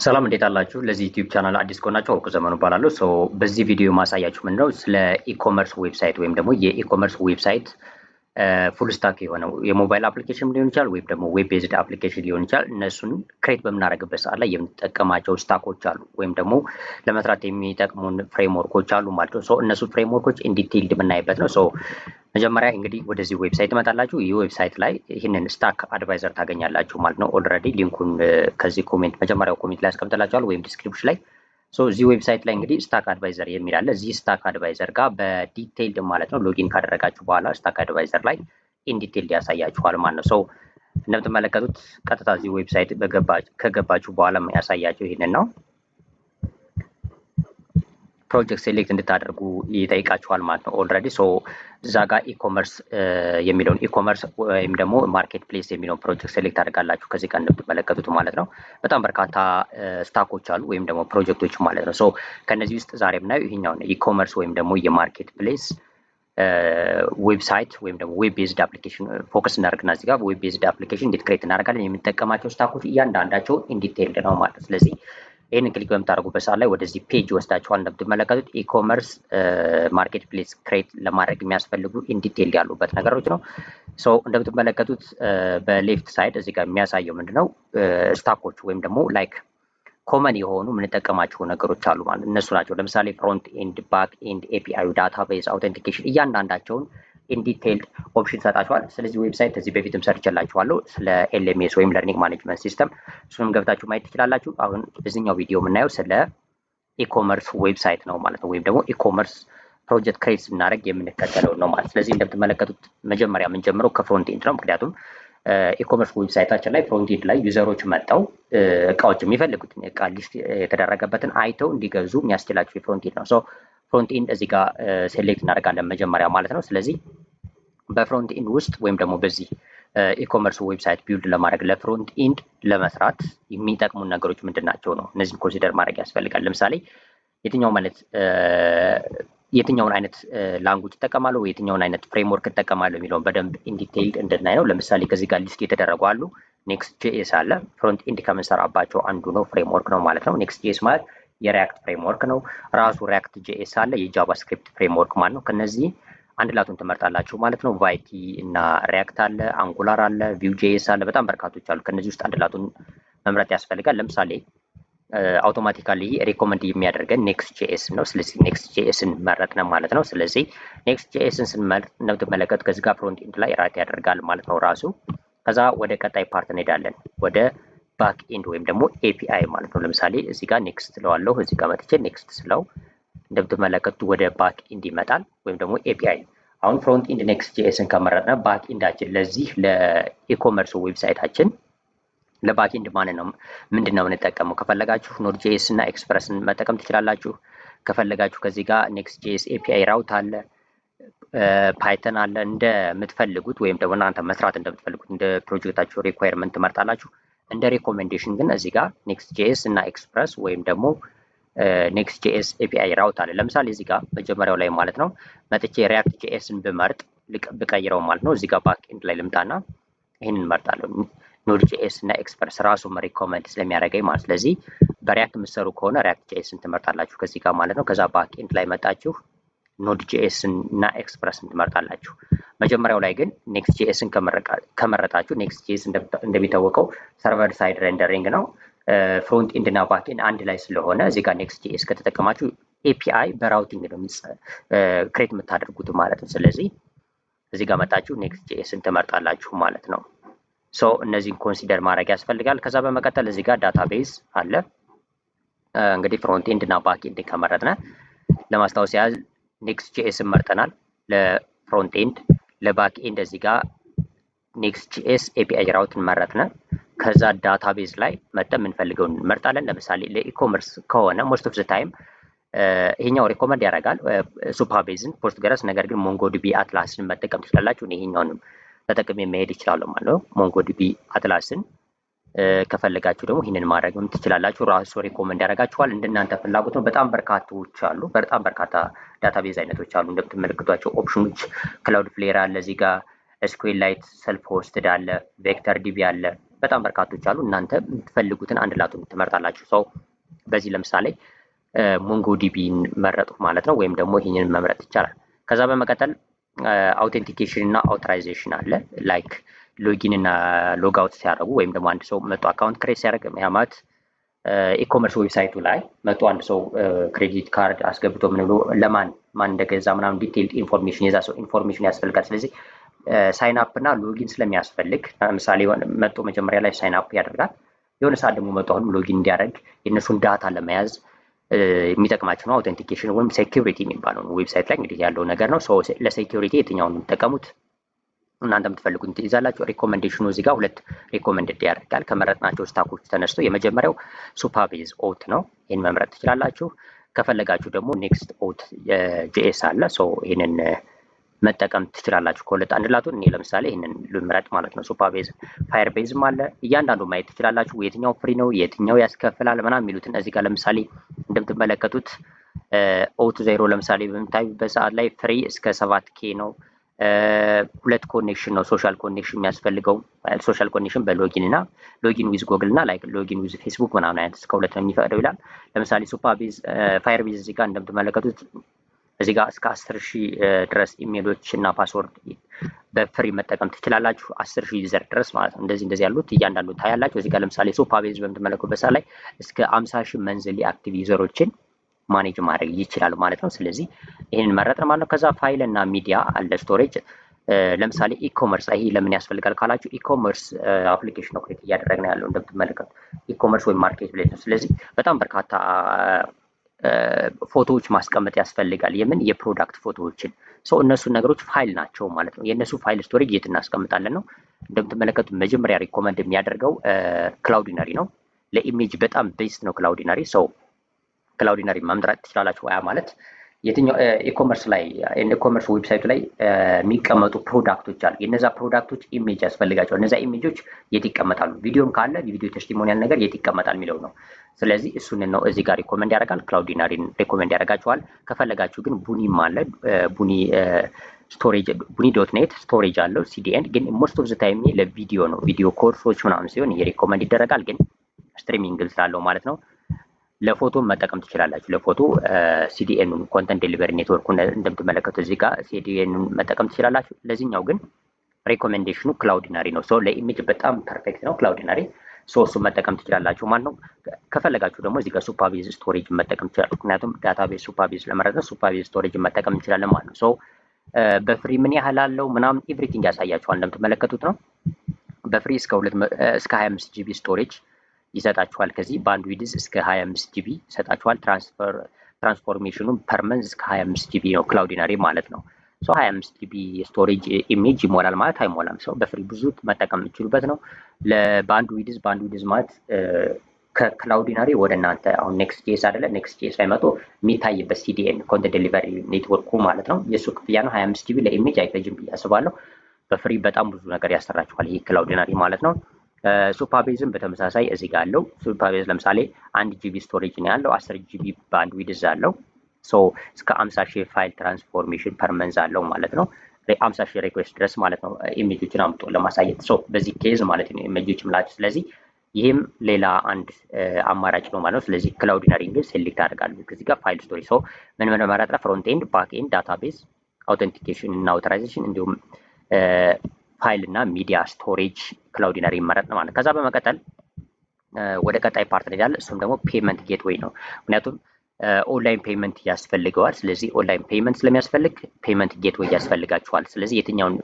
ሰላም እንዴት አላችሁ? ለዚህ ዩቲዩብ ቻናል አዲስ ከሆናችሁ አውቁ ዘመኑ እባላለሁ። በዚህ ቪዲዮ ማሳያችሁ ምንድነው ስለ ኢኮመርስ ዌብሳይት ወይም ደግሞ የኢኮመርስ ዌብሳይት ፉል ስታክ የሆነው የሞባይል አፕሊኬሽን ሊሆን ይችላል ወይም ደግሞ ዌብ ቤዝድ አፕሊኬሽን ሊሆን ይችላል። እነሱን ክሬት በምናደርግበት ሰዓት ላይ የምንጠቀማቸው ስታኮች አሉ ወይም ደግሞ ለመስራት የሚጠቅሙን ፍሬምወርኮች አሉ ማለት ነው። እነሱ ፍሬምወርኮች ኢን ዲቴይልድ የምናይበት ነው። መጀመሪያ እንግዲህ ወደዚህ ዌብሳይት ትመጣላችሁ። ይህ ዌብሳይት ላይ ይህንን ስታክ አድቫይዘር ታገኛላችሁ ማለት ነው። ኦልሬዲ ሊንኩን ከዚህ መጀመሪያው ኮሜንት ላይ አስቀምጥላችኋል ወይም ዲስክሪፕሽን ላይ። እዚህ ዌብሳይት ላይ እንግዲህ ስታክ አድቫይዘር የሚል አለ። እዚህ ስታክ አድቫይዘር ጋር በዲቴይልድ ማለት ነው ሎጊን ካደረጋችሁ በኋላ ስታክ አድቫይዘር ላይ ኢን ዲቴይልድ ያሳያችኋል ማለት ነው። እንደምትመለከቱት ቀጥታ እዚህ ዌብሳይት ከገባችሁ በኋላ ያሳያችሁ ይህንን ነው። ፕሮጀክት ሴሌክት እንድታደርጉ ይጠይቃችኋል ማለት ነው። ኦልሬዲ እዛ ጋር ኢኮመርስ የሚለውን ኢኮመርስ ወይም ደግሞ ማርኬት ፕሌስ የሚለውን ፕሮጀክት ሴሌክት አድርጋላችሁ ከዚህ ጋር እንደምትመለከቱት ማለት ነው። በጣም በርካታ ስታኮች አሉ ወይም ደግሞ ፕሮጀክቶች ማለት ነው። ከነዚህ ውስጥ ዛሬ የምናየው ይሄኛውን ኢኮመርስ ወይም ደግሞ የማርኬት ፕሌስ ዌብሳይት ወይም ደግሞ ዌብ ቤዝድ አፕሊኬሽን ፎከስ እናደርግና እዚህ ጋር ዌብ ቤዝድ አፕሊኬሽን እንዴት ክሬት እናደርጋለን የምንጠቀማቸው ስታኮች እያንዳንዳቸው ኢንዲቴይልድ ነው ማለት ነው። ስለዚህ ይህንን ክሊክ በምታደርጉበት ሰዓት ላይ ወደዚህ ፔጅ ወስዳችኋል። እንደምትመለከቱት ኢኮመርስ ማርኬት ፕሌስ ክሬት ለማድረግ የሚያስፈልጉ ኢንዲቴይል ያሉበት ነገሮች ነው። እንደምትመለከቱት በሌፍት ሳይድ እዚህ ጋር የሚያሳየው ምንድነው ስታኮች ወይም ደግሞ ላይክ ኮመን የሆኑ የምንጠቀማቸው ነገሮች አሉ ማለት እነሱ ናቸው። ለምሳሌ ፍሮንት ኤንድ፣ ባክ ኤንድ፣ ኤፒአይ፣ ዳታቤዝ፣ አውተንቲኬሽን እያንዳንዳቸውን ኢንዲቴይልድ ኦፕሽን ሰጣችኋል። ስለዚህ ዌብሳይት ከዚህ በፊትም ሰርችላችኋለሁ ስለ ኤልኤምኤስ ወይም ለርኒንግ ማኔጅመንት ሲስተም፣ እሱንም ገብታችሁ ማየት ትችላላችሁ። አሁን በዚህኛው ቪዲዮ የምናየው ስለ ኢኮመርስ ዌብሳይት ነው ማለት ነው፣ ወይም ደግሞ ኢኮመርስ ፕሮጀክት ክሬት ስናደርግ የምንከተለው ነው ማለት። ስለዚህ እንደምትመለከቱት መጀመሪያ የምንጀምረው ከፍሮንት ኤንድ ነው። ምክንያቱም ኢኮመርስ ዌብሳይታችን ላይ ፍሮንት ኤንድ ላይ ዩዘሮች መጥተው እቃዎች የሚፈልጉትን እቃ ሊስት የተደረገበትን አይተው እንዲገዙ የሚያስችላቸው የፍሮንት ኤንድ ነው። ፍሮንት ኤንድ እዚህ ጋር ሴሌክት እናደርጋለን መጀመሪያ ማለት ነው። ስለዚህ በፍሮንት ኤንድ ውስጥ ወይም ደግሞ በዚህ ኢኮመርስ ዌብሳይት ቢልድ ለማድረግ ለፍሮንት ኤንድ ለመስራት የሚጠቅሙ ነገሮች ምንድን ናቸው ነው። እነዚህን ኮንሲደር ማድረግ ያስፈልጋል። ለምሳሌ የትኛውን አይነት ላንጉጅ እጠቀማለሁ፣ የትኛውን አይነት ፍሬምወርክ እጠቀማለሁ የሚለውን በደንብ ኢንዲቴይልድ እንድናይ ነው። ለምሳሌ ከዚህ ጋር ሊስት የተደረጉ አሉ። ኔክስት ጄኤስ አለ። ፍሮንት ኤንድ ከምንሰራባቸው አንዱ ነው፣ ፍሬምወርክ ነው ማለት ነው። ኔክስት ጄኤስ ማለት የሪያክት ፍሬምወርክ ነው። ራሱ ሪያክት ጄኤስ አለ፣ የጃቫስክሪፕት ፍሬምወርክ ማለት ነው። ከነዚህ አንድ ላቱን ትመርጣላችሁ ማለት ነው። ቫይቲ እና ሪያክት አለ፣ አንጉላር አለ፣ ቪው ጄኤስ አለ፣ በጣም በርካቶች አሉ። ከነዚህ ውስጥ አንድ ላቱን መምረጥ ያስፈልጋል። ለምሳሌ አውቶማቲካሊ ሪኮመንድ የሚያደርገን ኔክስት ጄኤስ ነው። ስለዚህ ኔክስት ጄኤስን መረጥን ማለት ነው። ስለዚህ ኔክስት ጄኤስን ስንመርጥ እንደምትመለከቱ ከዚህ ጋር ፍሮንት ኤንድ ላይ ራይት ያደርጋል ማለት ነው ራሱ። ከዛ ወደ ቀጣይ ፓርት እንሄዳለን፣ ወደ ባክ ኤንድ ወይም ደግሞ ኤፒአይ ማለት ነው። ለምሳሌ እዚህ ጋር ኔክስት ስለዋለሁ፣ እዚህ ጋር መጥቼ ኔክስት ስለው እንደምትመለከቱ ወደ ባክ ኤንድ ይመጣል ወይም ደግሞ ኤፒአይ። አሁን ፍሮንት ኤንድ ኔክስት ጄኤስን ከመረጥነ ባክ ኤንዳችን ለዚህ ለኢኮመርስ ዌብሳይታችን ለባክ ኤንድ ምንድን ነው የምንጠቀመው? ከፈለጋችሁ ኖድ ጄኤስ እና ኤክስፕረስን መጠቀም ትችላላችሁ። ከፈለጋችሁ ከዚህ ጋር ኔክስት ጄኤስ ኤፒአይ ራውት አለ፣ ፓይተን አለ። እንደምትፈልጉት ወይም ደግሞ እናንተ መስራት እንደምትፈልጉት እንደ ፕሮጀክታችሁ ሪኳየርመንት ትመርጣላችሁ። እንደ ሪኮሜንዴሽን ግን እዚህ ጋር ኔክስት ጄኤስ እና ኤክስፕረስ ወይም ደግሞ ኔክስት ጄኤስ ኤፒአይ ራውት አለ። ለምሳሌ እዚህ ጋር መጀመሪያው ላይ ማለት ነው መጥቼ ሪያክት ጄኤስን ብመርጥ ብቀይረው ማለት ነው። እዚህ ጋር ባክ ኤንድ ላይ ልምጣና ይህንን እመርጣለሁ። ኖድ ጄኤስ እና ኤክስፕረስ ራሱ ሪኮመንድ ስለሚያደርገኝ ማለት። ስለዚህ በሪያክት የምትሰሩ ከሆነ ሪያክት ጄኤስን ትመርጣላችሁ ከዚህ ጋር ማለት ነው። ከዛ ባክ ኤንድ ላይ መጣችሁ ኖድ ጄኤስን እና ኤክስፕረስን ትመርጣላችሁ። መጀመሪያው ላይ ግን ኔክስት ጄኤስን ከመረጣችሁ ኔክስት ጄኤስ እንደሚታወቀው ሰርቨር ሳይድ ሬንደሪንግ ነው። ፍሮንት ኤንድ እና ባክ ኤንድ አንድ ላይ ስለሆነ እዚህ ጋር ኔክስት ጄኤስ ከተጠቀማችሁ ኤፒአይ በራውቲንግ ነው ክሬት የምታደርጉት ማለት ነው። ስለዚህ እዚህ ጋር መጣችሁ ኔክስት ጄኤስን ትመርጣላችሁ ማለት ነው። እነዚህን ኮንሲደር ማድረግ ያስፈልጋል። ከዛ በመቀጠል እዚህ ጋር ዳታቤዝ አለ። እንግዲህ ፍሮንት ኤንድ እና ባክ ኤንድ ከመረጥነ ለማስታወስ ያህል ኔክስት ጄኤስን መርጠናል ለፍሮንት ኤንድ፣ ለባክ ኤንድ እዚህ ጋር ኔክስት ጄኤስ ኤፒአይ ራውትን መረጥነ። ከዛ ዳታቤዝ ላይ መጠን የምንፈልገውን እንመርጣለን። ለምሳሌ ለኢኮመርስ ከሆነ ሞስት ኦፍ ዘ ታይም ይሄኛው ሪኮመንድ ያደርጋል ሱፐርቤዝን፣ ፖስትግረስ። ነገር ግን ሞንጎዲቢ አትላስን መጠቀም ትችላላችሁ። ይሄኛውንም ተጠቅሜ መሄድ ይችላል ማለት ነው። ሞንጎዲቢ አትላስን ከፈለጋችሁ ደግሞ ይህንን ማድረግም ትችላላችሁ። ራሱ ሪኮመንድ ያደርጋችኋል። እንደናንተ ፍላጎት ነው። በጣም በርካቶች አሉ። በጣም በርካታ ዳታቤዝ አይነቶች አሉ። እንደምትመለከቷቸው ኦፕሽኖች ክላውድ ፍሌር አለ፣ እዚህ ጋር ኤስኩኤል ላይት፣ ሰልፍ ሆስትድ አለ፣ ቬክተር ዲቢ አለ፣ በጣም በርካቶች አሉ። እናንተ የምትፈልጉትን አንድ ላቱን ትመርጣላችሁ። ሰው በዚህ ለምሳሌ ሞንጎዲቢን መረጡ ማለት ነው፣ ወይም ደግሞ ይህንን መምረጥ ይቻላል። ከዛ በመቀጠል አውቴንቲኬሽን እና አውቶራይዜሽን አለ። ላይክ ሎጊን እና ሎግ አውት ሲያደርጉ ወይም ደግሞ አንድ ሰው መቶ አካውንት ክሬት ሲያደርግ ማለት ኢኮመርስ ዌብሳይቱ ላይ መቶ አንድ ሰው ክሬዲት ካርድ አስገብቶ ምን ብሎ ለማን እንደገዛ ምናምን ዲቴይልድ ኢንፎርሜሽን የዛ ሰው ኢንፎርሜሽን ያስፈልጋል። ስለዚህ ሳይን አፕ እና ሎጊን ስለሚያስፈልግ ለምሳሌ መቶ መጀመሪያ ላይ ሳይን አፕ ያደርጋል። የሆነ ሰዓት ደግሞ መቶ አሁንም ሎጊን እንዲያደርግ የእነሱን ዳታ ለመያዝ የሚጠቅማቸው ነው። አውቴንቲኬሽን ወይም ሴኪሪቲ የሚባለው ነው። ዌብሳይት ላይ እንግዲህ ያለው ነገር ነው። ለሴኪሪቲ የትኛውን የሚጠቀሙት እናንተ የምትፈልጉት ትይዛላችሁ። ሪኮመንዴሽኑ እዚህ ጋር ሁለት ሪኮመንድድ ያደርጋል ከመረጥናቸው ስታኮች ተነስቶ። የመጀመሪያው ሱፐርቤዝ ኦት ነው። ይህን መምረጥ ትችላላችሁ። ከፈለጋችሁ ደግሞ ኔክስት ኦት ጄኤስ አለ። ይህንን መጠቀም ትችላላችሁ። ከሁለት አንድ ላቱን እኔ ለምሳሌ ይህንን ልምረጥ ማለት ነው። ሱፐርቤዝ ፋየርቤዝም አለ። እያንዳንዱ ማየት ትችላላችሁ። የትኛው ፍሪ ነው፣ የትኛው ያስከፍላል ምናምን የሚሉትን እዚህ ጋር ለምሳሌ እንደምትመለከቱት ኦት ዜሮ ለምሳሌ በምታዩበት ሰዓት ላይ ፍሪ እስከ 7K ነው። ሁለት ኮኔክሽን ነው ሶሻል ኮኔክሽን የሚያስፈልገው። ሶሻል ኮኔክሽን በሎጊን እና ሎጊን ዊዝ ጎግል እና ላይክ ሎጊን ዊዝ ፌስቡክ ምናምን አይነት እስከ 2 ነው የሚፈቅደው ይላል። ለምሳሌ ሱፐርቤዝ ፋየርቤዝ እዚህ ጋር እንደምትመለከቱት እዚህ ጋር እስከ 10,000 ድረስ ኢሜሎች እና ፓስወርድ በፍሪ መጠቀም ትችላላችሁ። 10,000 ዩዘር ድረስ ማለት ነው። እንደዚህ ያሉት እያንዳንዱ ታያላችሁ። እዚህ ጋር ለምሳሌ ሱፐርቤዝ በምትመለከቱበት ሰዓት ላይ እስከ 50,000 መንዝሊ አክቲቭ ዩዘሮችን ማኔጅ ማድረግ ይችላል ማለት ነው። ስለዚህ ይህንን መረጥን ማለት ነው። ከዛ ፋይል እና ሚዲያ አለ ስቶሬጅ። ለምሳሌ ኢኮመርስ ይሄ ለምን ያስፈልጋል ካላችሁ ኢኮመርስ አፕሊኬሽን ነው ክሬት እያደረግን ያለው እንደምትመለከቱ ኢኮመርስ ወይም ማርኬት ፕሌስ ነው። ስለዚህ በጣም በርካታ ፎቶዎች ማስቀመጥ ያስፈልጋል። የምን የፕሮዳክት ፎቶዎችን እነሱን ነገሮች ፋይል ናቸው ማለት ነው። የእነሱ ፋይል ስቶሬጅ የት እናስቀምጣለን ነው። እንደምትመለከቱት መጀመሪያ ሪኮመንድ የሚያደርገው ክላውዲነሪ ነው። ለኢሜጅ በጣም ቤስት ነው ክላውዲነሪ። ክላውዲነሪ መምረጥ ትችላላችሁ። ያ ማለት የትኛው ኢኮመርስ ላይ ኢኮመርስ ዌብሳይቱ ላይ የሚቀመጡ ፕሮዳክቶች አሉ። የነዛ ፕሮዳክቶች ኢሜጅ ያስፈልጋቸዋል። እነዛ ኢሜጆች የት ይቀመጣሉ? ቪዲዮም ካለ የቪዲዮ ቴስቲሞኒያል ነገር የት ይቀመጣል የሚለው ነው። ስለዚህ እሱን ነው እዚህ ጋር ሪኮመንድ ያደርጋል። ክላውዲነሪን ሪኮመንድ ያደርጋቸዋል። ከፈለጋችሁ ግን ቡኒም አለ። ቡኒ ስቶሬጅ ቡኒ ዶት ኔት ስቶሬጅ አለው ሲዲኤን። ግን ሞስት ኦፍ ዘ ታይም ለቪዲዮ ነው። ቪዲዮ ኮርሶች ምናምን ሲሆን ይሄ ሪኮመንድ ይደረጋል። ግን ስትሪሚንግ ስላለው ማለት ነው። ለፎቶ መጠቀም ትችላላችሁ። ለፎቶ ሲዲኤኑን ኮንተንት ዴሊቨሪ ኔትወርኩ እንደምትመለከቱ እዚህ ጋር ሲዲኤኑን መጠቀም ትችላላችሁ። ለዚህኛው ግን ሬኮሜንዴሽኑ ክላውዲነሪ ነው። ለኢሜጅ በጣም ፐርፌክት ነው ክላውዲነሪ። እሱ መጠቀም ትችላላችሁ ማለት ነው። ከፈለጋችሁ ደግሞ እዚህ ጋር ሱፐርቤዝ ስቶሬጅ መጠቀም ትችላላችሁ። ምክንያቱም ዳታቤዝ ሱፐርቤዝ ለመረጥን ሱፐርቤዝ ስቶሬጅ መጠቀም እንችላለን ማለት ነው። በፍሪ ምን ያህል አለው ምናምን ኤቭሪቲንግ ያሳያችኋል እንደምትመለከቱት ነው። በፍሪ እስከ 25 ጂቢ ስቶሬጅ ይሰጣችኋል። ከዚህ ባንድዊድዝ እስከ 25 ጂቢ ይሰጣችኋል። ትራንስፎርሜሽኑን ፐር መንዝ እስከ 25 ጂቢ ነው ክላውዲነሪ ማለት ነው። 25 ጂቢ ስቶሬጅ ኢሜጅ ይሞላል ማለት አይሞላም። በፍሪ ብዙ መጠቀም የምትችሉበት ነው። ለባንድዊድዝ ማለት ከክላውዲነሪ ወደ እናንተ አሁን ኔክስት ጄስ አይደለ? ኔክስት ጄስ ላይ መጥቶ የሚታይበት ሲዲኤን ኮንተንት ዴሊቨሪ ኔትወርኩ ማለት ነው። የእሱ ክፍያ ነው 25 ጂቢ ለኢሜጅ አይፈጅም ብዬ አስባለሁ። በፍሪ በጣም ብዙ ነገር ያሰራችኋል ይሄ ክላውዲነሪ ማለት ነው። ሱፐርቤዝም በተመሳሳይ እዚህ ጋር አለው። ሱፐርቤዝ ለምሳሌ 1 ጂቢ ስቶሬጅ ነው ያለው፣ 10 ጂቢ ባንድዊድዝ አለው። እስከ 50,000 ፋይል ትራንስፎርሜሽን ፐር መንዝ አለው ማለት ነው። 50,000 ሪኩዌስት ድረስ ማለት ነው ኢሜጆችን አምጦ ለማሳየት በዚህ ኬዝ ማለት ነው ኢሜጆች ምላችሁ። ስለዚህ ይህም ሌላ አንድ አማራጭ ነው ማለት ነው። ስለዚህ ክላውዲነሪን ግን ሴሌክት አድርጋለሁ እዚህ ጋር ፋይል ስቶሬጅ ምን መረጥና ፍሮንት ኤንድ፣ ባክ ኤንድ፣ ዳታቤዝ፣ አውተንቲኬሽን እና አውቶራይዜሽን እንዲሁም ፋይል እና ሚዲያ ስቶሬጅ ክላውዲነሪ መረጥ ነው ማለት። ከዛ በመቀጠል ወደ ቀጣይ ፓርት እንሄዳለን። እሱም ደግሞ ፔመንት ጌትዌይ ነው። ምክንያቱም ኦንላይን ፔመንት ያስፈልገዋል። ስለዚህ ኦንላይን ፔመንት ስለሚያስፈልግ ፔመንት ጌትዌይ ያስፈልጋችኋል። ስለዚህ የትኛውን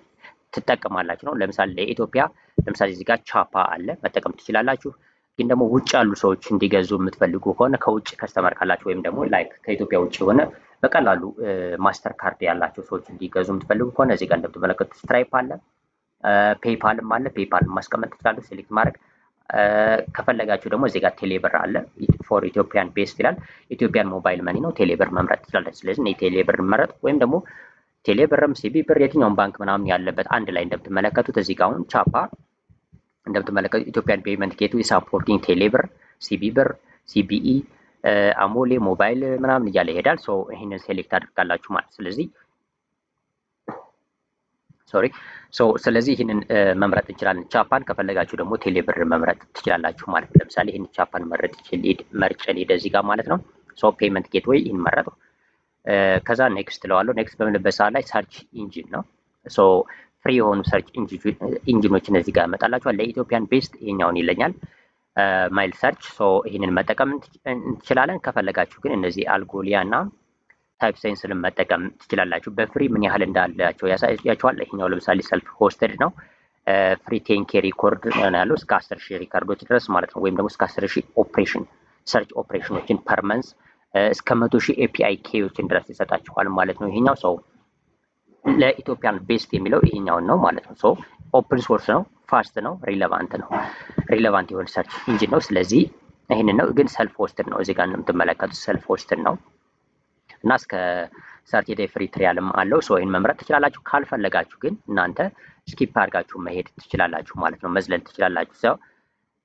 ትጠቀማላችሁ ነው። ለምሳሌ ለኢትዮጵያ ለምሳሌ እዚህ ጋር ቻፓ አለ መጠቀም ትችላላችሁ። ግን ደግሞ ውጭ ያሉ ሰዎች እንዲገዙ የምትፈልጉ ከሆነ ከውጭ ከስተመር ካላችሁ ወይም ደግሞ ላይክ ከኢትዮጵያ ውጭ የሆነ በቀላሉ ማስተር ካርድ ያላቸው ሰዎች እንዲገዙ የምትፈልጉ ከሆነ እዚህ ጋር እንደምትመለከቱት ስትራይፕ አለ፣ ፔይፓልም አለ። ፔይፓል ማስቀመጥ ትችላላችሁ ሴሌክት ማድረግ። ከፈለጋችሁ ደግሞ እዚህ ጋር ቴሌብር አለ ፎር ኢትዮጵያን ቤስት ይላል። ኢትዮጵያን ሞባይል መኒ ነው። ቴሌብር መምረጥ ትችላላችሁ። ስለዚህ እኔ ቴሌብር መረጥ ወይም ደግሞ ቴሌብርም ሲቢ ብር የትኛውን ባንክ ምናምን ያለበት አንድ ላይ እንደምትመለከቱት እዚህ ጋር አሁን ቻፓ እንደምትመለከቱት ኢትዮጵያን ፔመንት ጌትዌይ ሳፖርቲንግ ቴሌብር፣ ሲቢ ብር፣ ሲቢኢ፣ አሞሌ ሞባይል ምናምን እያለ ይሄዳል። ይህንን ሴሌክት አድርጋላችሁ ማለት። ስለዚህ ሶሪ ስለዚህ ይህንን መምረጥ እንችላለን። ቻፓን ከፈለጋችሁ ደግሞ ቴሌብር መምረጥ ትችላላችሁ ማለት ነው። ለምሳሌ ይህን ቻፓን መርጬ ልሂድ እዚህ ጋር ማለት ነው። ፔመንት ጌትዌይ ይህን መረጡ። ከዛ ኔክስት እለዋለሁ። ኔክስት በምልበት ሰዓት ላይ ሰርች ኢንጂን ነው። ፍሪ የሆኑ ሰርች ኢንጂኖችን እዚህ ጋር ያመጣላችኋል። ለኢትዮጵያን ቤስት ይሄኛውን ይለኛል ማይል ሰርች። ይህንን መጠቀም እንችላለን። ከፈለጋችሁ ግን እነዚህ አልጎሊያ እና ታይፕ ሳይንስንም መጠቀም ትችላላችሁ። በፍሪ ምን ያህል እንዳላቸው ያሳያችኋል። ይሄኛው ለምሳሌ ሰልፍ ሆስተድ ነው። ፍሪ ቴንኬ ሪኮርድ ነው ያለው እስከ 10,000 ሪካርዶች ድረስ ማለት ነው። ወይም ደግሞ እስከ 10,000 ኦፕሬሽን ሰርች ኦፕሬሽኖችን ፐር መንዝ እስከ 100,000 ኤፒአይ ኬዎችን ድረስ ይሰጣችኋል ማለት ነው። ይሄኛው ለኢትዮጵያን ቤስት የሚለው ይሄኛውን ነው ማለት ነው። ኦፕን ሶርስ ነው፣ ፋስት ነው፣ ሪሌቫንት የሆነ ሰርች ኢንጂን ነው። ስለዚህ ይህንን ነው። ግን ሰልፍ ሆስትድ ነው። እዚህ ጋር የምትመለከቱት ሰልፍ ሆስትድ ነው እና እስከ 30 ዴይ ፍሪ ትሪያልም አለው። ይህን መምረጥ ትችላላችሁ። ካልፈለጋችሁ ግን እናንተ ስኪፕ አድርጋችሁ መሄድ ትችላላችሁ ማለት ነው፣ መዝለል ትችላላችሁ።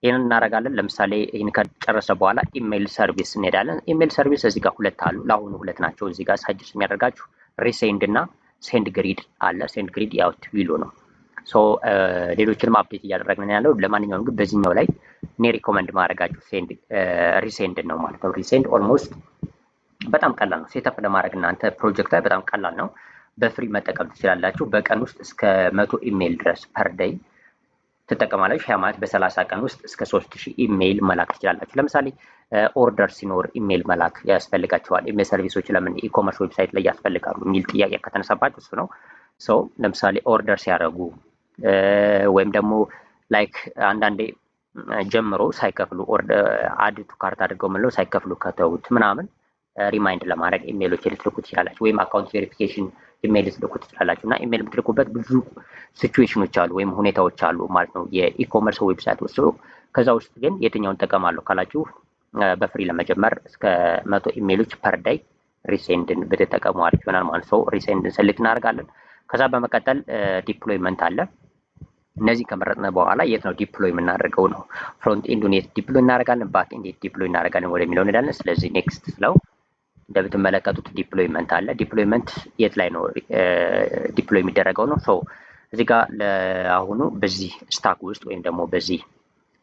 ይህንን እናደርጋለን። ለምሳሌ ይህን ከጨረሰ በኋላ ኢሜይል ሰርቪስ እንሄዳለን። ኢሜይል ሰርቪስ እዚህ ጋር ሁለት አሉ። ለአሁኑ ሁለት ናቸው። እዚህ ጋር ሳጀስት የሚያደርጋችሁ ሪሴንድ እና ሴንድ ግሪድ አለ። ሴንድ ግሪድ ያው ትዊሎ ነው። ሌሎችንም አፕዴት እያደረግን ያለው። ለማንኛውም ግን በዚህኛው ላይ እኔ ሪኮመንድ ማድረጋችሁ ሪሴንድ ነው ማለት ነው። ሪሴንድ ኦልሞስት በጣም ቀላል ነው ሴታፕ ለማድረግ እናንተ ፕሮጀክት ላይ በጣም ቀላል ነው። በፍሪ መጠቀም ትችላላችሁ። በቀን ውስጥ እስከ 100 ኢሜይል ድረስ ፐር ዴይ ትጠቀማላችሁ። ያ ማለት በ30 ቀን ውስጥ እስከ 3000 ኢሜይል መላክ ትችላላችሁ። ለምሳሌ ኦርደር ሲኖር ኢሜይል መላክ ያስፈልጋቸዋል። ኢሜይል ሰርቪሶች ለምን ኢኮመርስ ዌብሳይት ላይ ያስፈልጋሉ የሚል ጥያቄ ከተነሳባችሁ እሱ ነው። ለምሳሌ ኦርደር ሲያደርጉ ወይም ደግሞ ላይክ አንዳንዴ ጀምሮ ሳይከፍሉ አድ ቱ ካርት አድርገው ምንለው ሳይከፍሉ ከተውት ምናምን ሪማይንድ ለማድረግ ኢሜይሎች ልትልኩ ትችላላችሁ። ወይም አካውንት ቬሪፊኬሽን ኢሜይል ልትልኩ ትችላላችሁ። እና ኢሜይል የምትልኩበት ብዙ ሲቹዌሽኖች አሉ ወይም ሁኔታዎች አሉ ማለት ነው የኢኮመርስ ዌብሳይት ውስጥ። ከዛ ውስጥ ግን የትኛውን ጠቀማለሁ ካላችሁ በፍሪ ለመጀመር እስከ 100 ኢሜይሎች ፐር ዳይ ሪሴንድን ብትጠቀሙ አሪፍ ይሆናል ማለት ነው። ሪሴንድን ሰሌክት እናደርጋለን። ከዛ በመቀጠል ዲፕሎይመንት አለ። እነዚህ ከመረጥነ በኋላ የት ነው ዲፕሎይ የምናደርገው ነው። ፍሮንት ኤንዱን የት ዲፕሎይ እናደርጋለን፣ ባክ ኤንድ የት ዲፕሎይ እናደርጋለን ወደሚለው እንሄዳለን። ስለዚህ ኔክስት ስለው እንደምትመለከቱት ዲፕሎይመንት አለ። ዲፕሎይመንት የት ላይ ነው ዲፕሎይ የሚደረገው ነው። እዚህ ጋር ለአሁኑ በዚህ ስታክ ውስጥ ወይም ደግሞ በዚህ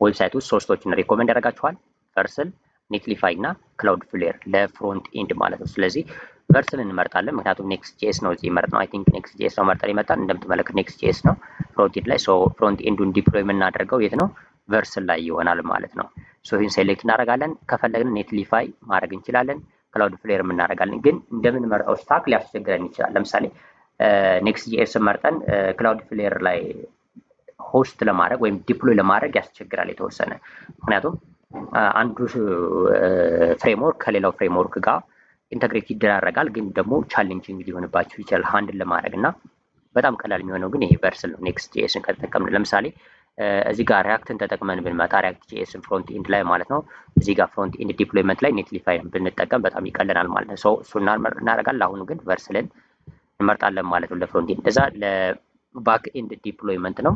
ዌብሳይት ውስጥ ሶስቶችን ሪኮመንድ ያደርጋችኋል። ቨርስል፣ ኔትሊፋይ እና ክላውድ ፍሌር ለፍሮንት ኤንድ ማለት ነው። ስለዚህ ቨርስል እንመርጣለን፣ ምክንያቱም ኔክስት ጄኤስ ነው እዚህ መርጥ ነው። አይ ቲንክ ኔክስት ጄኤስ ነው መርጠን ይመጣል። እንደምትመለከቱ ኔክስት ጄኤስ ነው ፍሮንት ኤንድ ላይ። ፍሮንት ኤንዱን ዲፕሎይ የምናደርገው የት ነው? ቨርስል ላይ ይሆናል ማለት ነው። ይህን ሴሌክት እናደርጋለን። ከፈለግን ኔትሊፋይ ማድረግ እንችላለን። ክላውድ ፍሌር እናደርጋለን። ግን እንደምንመርጠው ስታክ ሊያስቸግረን ይችላል። ለምሳሌ ኔክስት ጂኤስ መርጠን ክላውድ ፍሌር ላይ ሆስት ለማድረግ ወይም ዲፕሎይ ለማድረግ ያስቸግራል የተወሰነ። ምክንያቱም አንዱ ፍሬምወርክ ከሌላው ፍሬምወርክ ጋር ኢንተግሬት ይደራረጋል። ግን ደግሞ ቻሌንጂንግ ሊሆንባችሁ ይችላል ሃንድል ለማድረግ እና በጣም ቀላል የሚሆነው ግን ይሄ ቨርስል ነው። ኔክስት ጂኤስን ከተጠቀምን ለምሳሌ እዚህ ጋር ሪያክትን ተጠቅመን ብንመጣ ሪያክት ጂኤስን ፍሮንት ኤንድ ላይ ማለት ነው። እዚህ ጋር ፍሮንት ኤንድ ዲፕሎይመንት ላይ ኔትሊፋይ ብንጠቀም በጣም ይቀለናል ማለት ነው። እሱ እናደርጋለን። አሁኑ ግን ቨርስልን እንመርጣለን ማለት ነው ለፍሮንት ኤንድ። እዛ ለባክ ኤንድ ዲፕሎይመንት ነው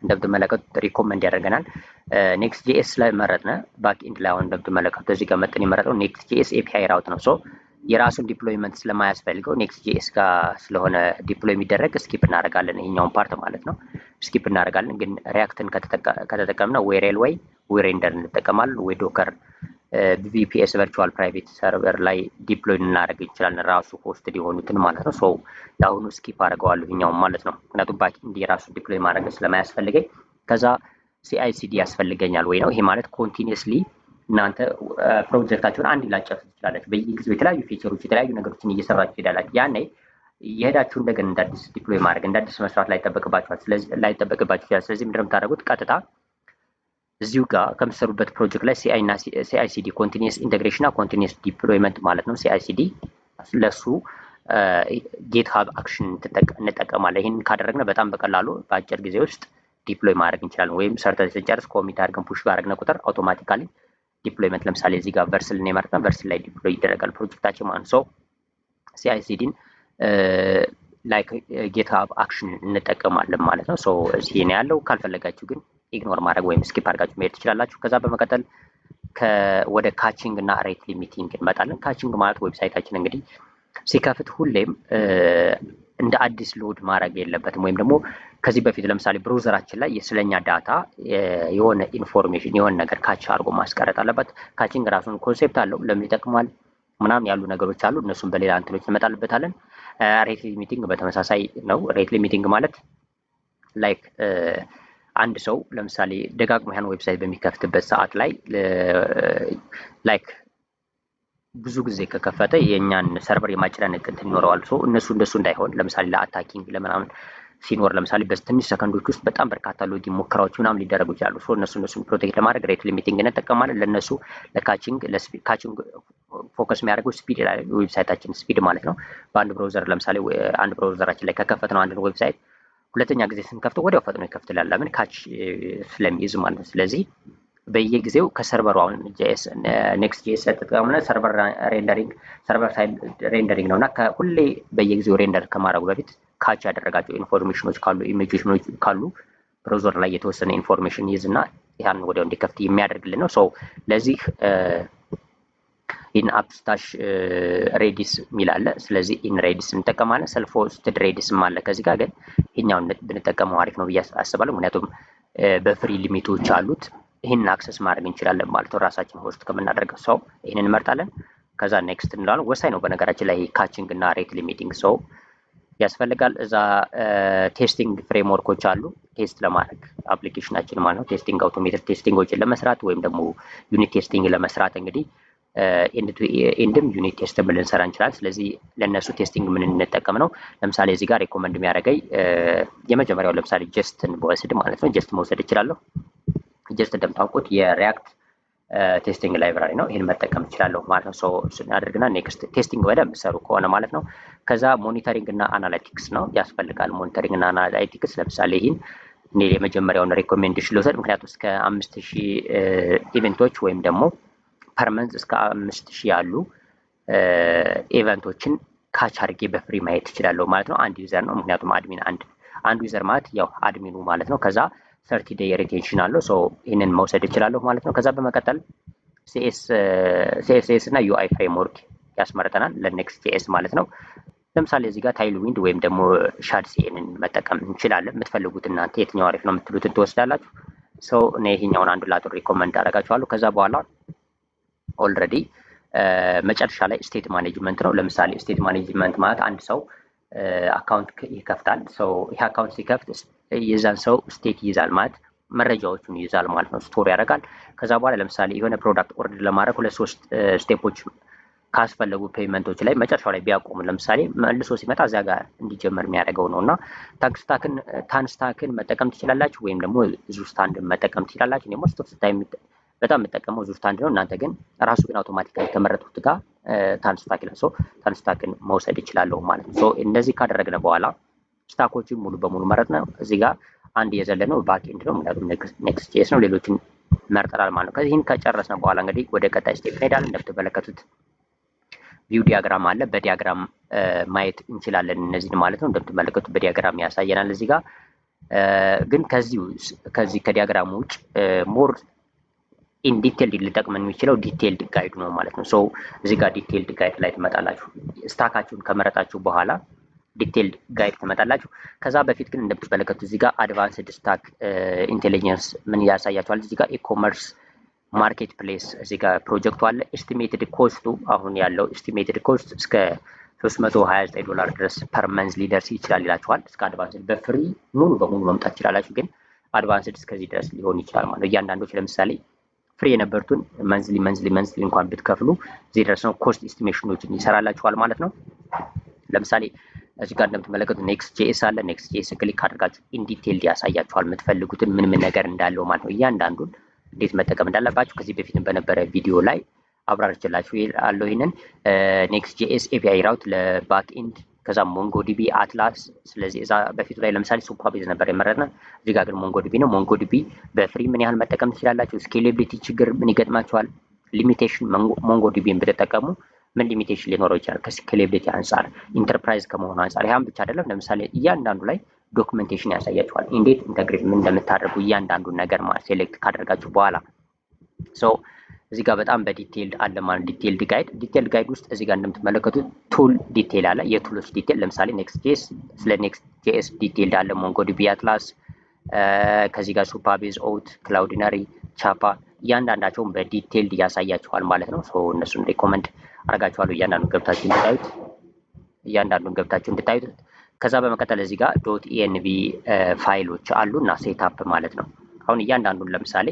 እንደምትመለከቱት ሪኮመንድ ያደርገናል። ኔክስት ጂኤስ ላይ መረጥነ ባክ ኤንድ ላይ አሁን እንደምትመለከቱት እዚህ ጋር መጠን የመረጠው ኔክስት ጂኤስ ኤፒአይ ራውት ነው። የራሱን ዲፕሎይመንት ስለማያስፈልገው ኔክስት ጂኤስ ጋር ስለሆነ ዲፕሎይ የሚደረግ ስኪፕ እናደርጋለን። ይሄኛውን ፓርት ማለት ነው ስኪፕ እናደርጋለን። ግን ሪያክትን ከተጠቀምነው ወይ ሬልዌይ ወይ ሬንደር እንጠቀማለን ወይ ዶከር ቪፒኤስ ቨርቹዋል ፕራይቬት ሰርቨር ላይ ዲፕሎይ እናደርግ እንችላለን፣ ራሱ ሆስትድ የሆኑትን ማለት ነው። የአሁኑ ስኪፕ አድርገዋለሁ ይኛውን ማለት ነው። ምክንያቱም ባክ ኤንድ የራሱ ዲፕሎይ ማድረግ ስለማያስፈልገኝ ከዛ ሲአይሲዲ ያስፈልገኛል ወይ ነው። ይሄ ማለት ኮንቲኒየስሊ እናንተ ፕሮጀክታችሁን አንድ ላጨርሱ ትችላላችሁ። በየጊዜው የተለያዩ ፊቸሮች የተለያዩ ነገሮችን እየሰራችሁ ትሄዳላችሁ። ያኔ የሄዳችሁ እንደገና እንደ አዲስ ዲፕሎይ ማድረግ እንደ አዲስ መስራት ላይጠበቅባችሁ ይችላል። ስለዚህ ምንድነው የምታደርጉት? ቀጥታ እዚሁ ጋር ከምትሰሩበት ፕሮጀክት ላይ ሲአይሲዲ ኮንቲኒየስ ኢንቴግሬሽን እና ኮንቲኒየስ ዲፕሎይመንት ማለት ነው። ሲአይሲዲ ለሱ ጌትሃብ አክሽን እንጠቀማለን። ይህንን ካደረግነ በጣም በቀላሉ በአጭር ጊዜ ውስጥ ዲፕሎይ ማድረግ እንችላለን። ወይም ሰርተን ስንጨርስ ኮሚት አድርገን ፑሽ ባደረግነ ቁጥር አውቶማቲካሊ ዲፕሎይመንት ለምሳሌ እዚህ ጋር ቨርስልን የመረጥነው ቨርስል ላይ ዲፕሎይ ይደረጋል ፕሮጀክታችን ማለት ነው። ሲአይሲዲን ላይክ ጌትሃብ አክሽን እንጠቀማለን ማለት ነው። እዚህ ነው ያለው። ካልፈለጋችሁ ግን ኢግኖር ማድረግ ወይም ስኪፕ አድርጋችሁ መሄድ ትችላላችሁ። ከዛ በመቀጠል ወደ ካቺንግ እና ሬት ሊሚቲንግ እንመጣለን። ካቺንግ ማለት ዌብሳይታችን እንግዲህ ሲከፍት ሁሌም እንደ አዲስ ሎድ ማድረግ የለበትም። ወይም ደግሞ ከዚህ በፊት ለምሳሌ ብሮዘራችን ላይ ስለኛ ዳታ የሆነ ኢንፎርሜሽን የሆነ ነገር ካች አድርጎ ማስቀረጥ አለበት። ካቺንግ ራሱን ኮንሴፕት አለው፣ ለምን ይጠቅማል ምናምን ያሉ ነገሮች አሉ። እነሱም በሌላ እንትኖች እንመጣልበታለን። ሬት ሊሚቲንግ በተመሳሳይ ነው። ሬት ሊሚቲንግ ማለት ላይክ አንድ ሰው ለምሳሌ ደጋግሞ ያን ዌብሳይት በሚከፍትበት ሰዓት ላይ ላይክ ብዙ ጊዜ ከከፈተ የእኛን ሰርቨር የማጨናነቅ እንትን ይኖረዋል። ሶ እንደሱ እንዳይሆን ለምሳሌ ለአታኪንግ ለምናምን ሲኖር ለምሳሌ በትንሽ ሰከንዶች ውስጥ በጣም በርካታ ሎጊን ሙከራዎች ምናምን ሊደረጉ ይችላሉ። ሶ እነሱን ፕሮቴክት ለማድረግ ሬት ሊሚቲንግ እንጠቀማለን። ለእነሱ ለካቺንግ ፎከስ የሚያደርገው ስፒድ ላይ ዌብሳይታችን ስፒድ ማለት ነው። በአንድ ብራውዘር ለምሳሌ አንድ ብራውዘራችን ላይ ከከፈት ነው አንድን ዌብሳይት ሁለተኛ ጊዜ ስንከፍተው ወዲያው ፈጥኖ ይከፍትላል። ለምን ካች ስለሚይዝ ማለት ነው። ስለዚህ በየጊዜው ከሰርቨሩ አሁን ኔክስት ጄኤስ ተጠቅመን ሰርቨር ሳይድ ሬንደሪንግ ነውና ሁሌ በየጊዜው ሬንደር ከማድረጉ በፊት ካች ያደረጋቸው ኢንፎርሜሽኖች ካሉ ኢሜጆች ካሉ ብራውዘር ላይ የተወሰነ ኢንፎርሜሽን ይዝና ያን ወዲያው እንዲከፍት የሚያደርግልን ነው። ሶ ለዚህ ኢን አፕስታሽ ሬዲስ የሚል አለ። ስለዚህ ኢን ሬዲስ እንጠቀማለን። ሰልፍ ሆስትድ ሬዲስም አለ ከዚህ ጋር፣ ግን ይሄኛውን ብንጠቀመው አሪፍ ነው ብዬ አስባለሁ። ምክንያቱም በፍሪ ሊሚቶች አሉት። ይህንን አክሰስ ማድረግ እንችላለን ማለት ነው ራሳችን ሆስት ከምናደርገው። ሰው ይህንን እንመርጣለን። ከዛ ኔክስት እንላለን። ወሳኝ ነው በነገራችን ላይ ካቺንግ እና ሬት ሊሚቲንግ ሰው ያስፈልጋል። እዛ ቴስቲንግ ፍሬምወርኮች አሉ ቴስት ለማድረግ አፕሊኬሽናችን ማለት ነው። ቴስቲንግ አውቶሜትድ ቴስቲንጎችን ለመስራት ወይም ደግሞ ዩኒት ቴስቲንግ ለመስራት እንግዲህ ኤንድም ዩኒት ቴስትም ልንሰራ እንችላለን። ስለዚህ ለእነሱ ቴስቲንግ ምን እንጠቀም ነው። ለምሳሌ እዚህ ጋር ሪኮመንድ የሚያደርገኝ የመጀመሪያው ለምሳሌ ጀስትን በወስድ ማለት ነው። ጀስት መውሰድ እችላለሁ። ጀስት እንደምታውቁት የሪያክት ቴስቲንግ ላይብራሪ ነው። ይህን መጠቀም እችላለሁ ማለት ነው። ስናደርግና ኔክስት ቴስቲንግ በደንብ ሰሩ ከሆነ ማለት ነው። ከዛ ሞኒተሪንግ እና አናላይቲክስ ነው ያስፈልጋል። ሞኒተሪንግ እና አናላይቲክስ ለምሳሌ ይህን እኔ የመጀመሪያውን ሬኮሜንዴሽን ልውሰድ። ምክንያቱም እስከ 5000 ኢቨንቶች ወይም ደግሞ ፐርመንት እስከ 5000 ያሉ ኢቨንቶችን ካች አድርጌ በፍሪ ማየት እችላለሁ ማለት ነው። አንድ ዩዘር ነው። ምክንያቱም አድሚን አንድ ዩዘር ማለት ያው አድሚኑ ማለት ነው። ከዛ 30 ዴይ ሪቴንሽን አለው። ሶ ይህንን መውሰድ እችላለሁ ማለት ነው። ከዛ በመቀጠል ሲኤስኤስ እና ዩአይ ፍሬምወርክ ያስመርጠናል ለኔክስት ጄኤስ ማለት ነው። ለምሳሌ እዚህ ጋር ታይል ዊንድ ወይም ደግሞ ሻድ ሲኤንን መጠቀም እንችላለን። የምትፈልጉት እናንተ የትኛው አሪፍ ነው የምትሉትን ትወስዳላችሁ። ሰው እኔ ይሄኛውን አንዱ ላጡ ሪኮመንድ አደርጋችኋለሁ። ከዛ በኋላ ኦልሬዲ መጨረሻ ላይ ስቴት ማኔጅመንት ነው። ለምሳሌ ስቴት ማኔጅመንት ማለት አንድ ሰው አካውንት ይከፍታል። ሰው ይህ አካውንት ሲከፍት የዛን ሰው ስቴት ይይዛል ማለት መረጃዎቹን ይይዛል ማለት ነው። ስቶር ያደርጋል። ከዛ በኋላ ለምሳሌ የሆነ ፕሮዳክት ኦርደር ለማድረግ 2-3 ስቴፖች ካስፈለጉ ፔይመንቶች ላይ መጨረሻው ላይ ቢያቆሙ ለምሳሌ መልሶ ሲመጣ እዚያ ጋር እንዲጀመር የሚያደርገው ነው። እና ታንስታክን መጠቀም ትችላላችሁ፣ ወይም ደግሞ ዙስታንድን መጠቀም ትችላላችሁ። እኔ ሞስት ኦፍ ታይም በጣም የምጠቀመው ዙስታንድ ነው። እናንተ ግን ራሱ ግን አውቶማቲካሊ ከመረጡት ጋር ታንስታክ ይላል። ታንስታክን መውሰድ ይችላለሁ ማለት ነው። እንደዚህ ካደረግነ በኋላ ስታኮችን ሙሉ በሙሉ መረጥ ነው። እዚህ ጋር አንድ የዘለነው ባክ ኤንድ ነው፣ ምክንያቱም ኔክስት ጄኤስ ነው። ሌሎችን መርጠናል ማለት ነው። ከዚህን ከጨረስነ በኋላ እንግዲህ ወደ ቀጣይ ስቴፕ እንሄዳለን። እንደምትመለከቱት ቪው ዲያግራም አለ። በዲያግራም ማየት እንችላለን እነዚህን ማለት ነው። እንደምትመለከቱት በዲያግራም ያሳየናል። እዚህ ጋር ግን ከዚህ ከዲያግራሙ ውጭ ሞር ኢን ዲቴይልድ ሊጠቅመን የሚችለው ዲቴይልድ ጋይድ ነው ማለት ነው። እዚህ ጋር ዲቴይልድ ጋይድ ላይ ትመጣላችሁ። ስታካችሁን ከመረጣችሁ በኋላ ዲቴይልድ ጋይድ ትመጣላችሁ። ከዛ በፊት ግን እንደምትመለከቱት እዚህ ጋር አድቫንስድ ስታክ ኢንቴሊጀንስ ምን ያሳያችኋል። እዚህ ጋር ኢኮመርስ ማርኬት ፕሌስ እዚህ ጋር ፕሮጀክቱ አለ። ኤስቲሜትድ ኮስቱ አሁን ያለው ኤስቲሜትድ ኮስት እስከ $329 ድረስ ፐር መንዝ ሊደርስ ይችላል ይላችኋል። እስከ አድቫንስድ በፍሪ ሙሉ በሙሉ መምጣት ትችላላችሁ፣ ግን አድቫንስድ እስከዚህ ድረስ ሊሆን ይችላል ማለት ነው። እያንዳንዶች ለምሳሌ ፍሪ የነበሩትን መንዝሊ እንኳን ብትከፍሉ እዚህ ድረስ ነው ኮስት ኤስቲሜሽኖችን ይሰራላችኋል ማለት ነው። ለምሳሌ እዚህ ጋር እንደምትመለከቱት ኔክስት ጄኤስ አለ። ኔክስት ጄኤስ ክሊክ አድርጋችሁ ኢን ዲቴይል ያሳያችኋል የምትፈልጉትን ምን ነገር እንዳለው ማለት ነው። እያንዳንዱን እንዴት መጠቀም እንዳለባችሁ ከዚህ በፊት በነበረ ቪዲዮ ላይ አብራርችላችሁ አለው። ይሄንን ኔክስት ጄኤስ ኤፒአይ ራውት ለባክ ኤንድ፣ ከዛ ሞንጎዲቢ አትላስ። ስለዚህ እዛ በፊቱ ላይ ለምሳሌ ሱፐርቤዝ ነበር የመረጥነው። እዚህ ጋር ግን ሞንጎዲቢ ነው። ሞንጎዲቢ በፍሪ ምን ያህል መጠቀም ትችላላችሁ? ስኬሌቢሊቲ ችግር ምን ይገጥማችኋል? ሊሚቴሽን ሞንጎዲቢን ብትጠቀሙ ምን ሊሚቴሽን ሊኖረው ይችላል? ከስኬሌቢሊቲ አንጻር ኢንተርፕራይዝ ከመሆኑ አንጻር። ያም ብቻ አይደለም። ለምሳሌ እያንዳንዱ ላይ ዶክመንቴሽን ያሳያችኋል። እንዴት ኢንተግሬት ምን እንደምታደርጉ እያንዳንዱን ነገር ማለት ሴሌክት ካደረጋችሁ በኋላ እዚህ ጋር በጣም በዲቴይልድ አለ ማለት ዲቴይልድ ጋይድ ውስጥ እዚህ ጋር እንደምትመለከቱት ቱል ዲቴይል አለ። የቱሎች ዲቴይል ለምሳሌ ኔክስት ጄኤስ ስለ ኔክስት ጄኤስ ዲቴይልድ አለ። ሞንጎዲቢ አትላስ ከዚህ ጋር ሱፐርቤዝ ኦውት ክላውዲነሪ ቻፓ እያንዳንዳቸውን በዲቴይልድ ያሳያችኋል ማለት ነው። ሶ እነሱን ሪኮመንድ አደርጋችኋለሁ እያንዳንዱን ገብታችሁ እንድታዩት። ከዛ በመቀጠል እዚህ ጋር ዶት ኢኤንቪ ፋይሎች አሉ እና ሴትአፕ ማለት ነው። አሁን እያንዳንዱን ለምሳሌ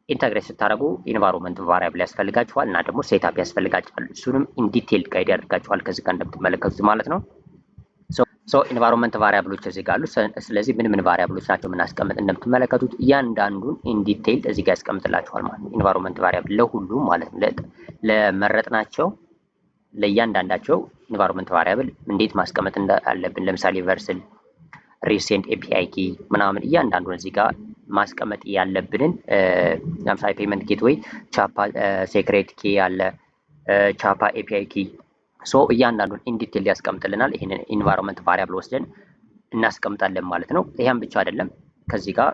ኢንተግሬት ስታደርጉ ኢንቫይሮንመንት ቫሪያብል ያስፈልጋችኋል እና ደግሞ ሴትአፕ ያስፈልጋችኋል። እሱንም ኢንዲቴይልድ ጋይድ ያደርጋችኋል ከዚህ ጋር እንደምትመለከቱት ማለት ነው። ሶ ኢንቫይሮንመንት ቫሪያብሎች እዚህ ጋር አሉ። ስለዚህ ምን ቫሪያብሎች ናቸው የምናስቀምጥ እንደምትመለከቱት እያንዳንዱን ኢንዲቴይልድ እዚህ ጋር ያስቀምጥላችኋል ማለት ነው። ኢንቫይሮንመንት ቫሪያብል ለሁሉም ማለት ነው ለመረጥናቸው ለእያንዳንዳቸው ኢንቫይሮንመንት ቫሪያብል እንዴት ማስቀመጥ እንዳለብን ለምሳሌ ቨርስል ሪሴንት ኤፒአይ ኪ ምናምን እያንዳንዱን እዚህ ጋር ማስቀመጥ ያለብንን ለምሳሌ ፔመንት ጌትዌይ ቻፓ ሴክሬት ኪ ያለ ቻፓ ኤፒአይ ኪ ሶ እያንዳንዱን ኢንዲቴል ያስቀምጥልናል። ይሄንን ኢንቫይሮንመንት ቫሪያብል ወስደን እናስቀምጣለን ማለት ነው። ይሄም ብቻ አይደለም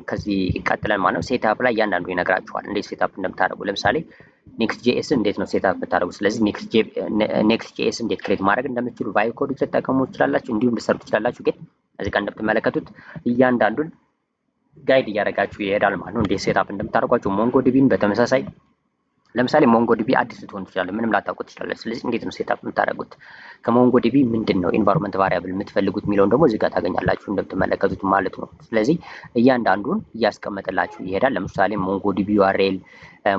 ከዚህ ቀጥለን ማለት ነው ሴትአፕ ላይ እያንዳንዱ ይነግራችኋል እንዴት ሴትአፕ እንደምታደርጉ። ለምሳሌ ኔክስት ጄኤስ እንዴት ነው ሴትአፕ የምታደርጉ። ስለዚህ ኔክስት ጄኤስ እንዴት ክሬት ማድረግ እንደምትችሉ ቫይብ ኮድ ልትጠቀሙ ትችላላችሁ፣ እንዲሁም ልትሰሩ ትችላላችሁ። ግን እዚህ ጋር እንደምትመለከቱት እያንዳንዱን ጋይድ እያደረጋችሁ ይሄዳል ማለት ነው እንዴት ሴትአፕ እንደምታደርጓቸው። ሞንጎዲቢን በተመሳሳይ ለምሳሌ ሞንጎዲቢ አዲስ ልትሆኑ ትችላላችሁ፣ ምንም ላታውቁት ትችላላችሁ። ስለዚህ እንዴት ነው ሴትአፕ የምታደርጉት ከሞንጎዲቢ ምንድን ነው ኢንቫይሮንመንት ቫሪያብል የምትፈልጉት የሚለውን ደግሞ እዚህ ጋር ታገኛላችሁ እንደምትመለከቱት ማለት ነው። ስለዚህ እያንዳንዱን እያስቀመጠላችሁ ይሄዳል። ለምሳሌ ሞንጎዲቢ ዩአርኤል፣